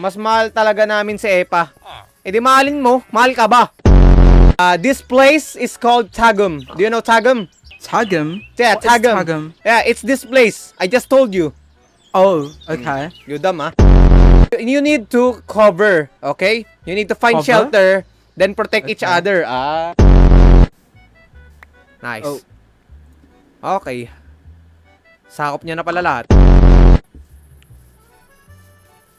Mas mahal talaga namin si Epa. Eh di mahalin mo, mahal ka ba? This place is called Tagum. Do you know Tagum? Tagum? Yeah, What is Tagum. Tagum? Yeah, it's this place. I just told you. Oh, okay. You dumb, ah. You need to cover, okay? You need to find Cover? shelter, then protect each Okay. other. Nice. Oh. Okay. Sakop niya na pala lahat.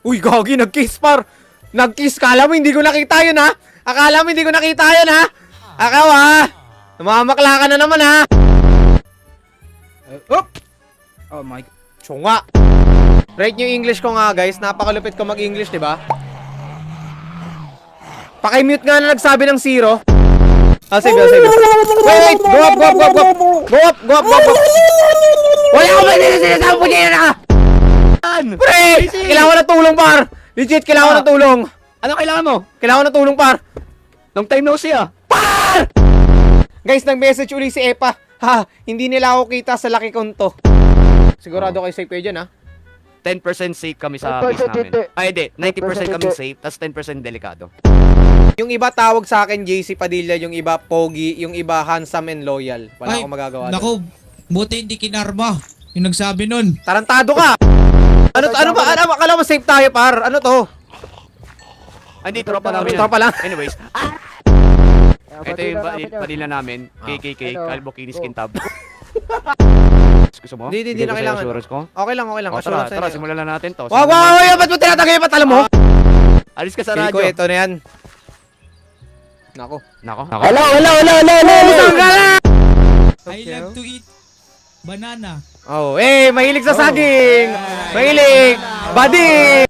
Uy, gagi, nag-kiss par. Nag-kiss, kala mo hindi ko nakita yun, ha? Akala mo hindi ko nakita yun, ha? Akaw, ha? Namamakla ka na naman, ha? Oh! Oh my... Tsunga. Rate yung English ko nga, guys. Napakalupit ko mag-English, di ba? Paki-mute nga na nagsabi ng 0. Save. Wait! Go up! Wala ko ba sinasabi po niya na? Pre! Kailangan ko ng tulong, par! Legit, kailangan ko ng tulong. Ano kailangan mo? Kailangan ko ng tulong, par! Long time no see ah. Par! Guys, nag-message uli si Epa. Ha, hindi nila ako kita sa laki konto. Sigurado kayo safe kayo dyan, ha? 10% safe kami sa base namin. Ay, hindi. 90% kami safe, tas 10% delikado. Yung iba tawag sa akin JC Padilla, yung iba Pogi, yung iba handsome and loyal. Wala Ay, akong magagawa. Naku, buti hindi kinarma. Yung nagsabi nun. Tarantado ka! Ano ba? Akala mo safe tayo, par? Ano to? Hindi, tropa namin. Tropa lang. Anyways. Ito yung Padilla namin. KKK, Calvo Kinis Kintab. Gusto mo? Hindi na kailangan. Assurance ko? Okay lang. O, tara, simulan na natin to. Wag! Ba't mo tinatagay yung patala mo? Alis ka sa Feel ko, radyo. ito na yan. Nako. Wala. Saan ka na? I love to eat banana. Oh, mahilig sa saging! Mahilig! Badi!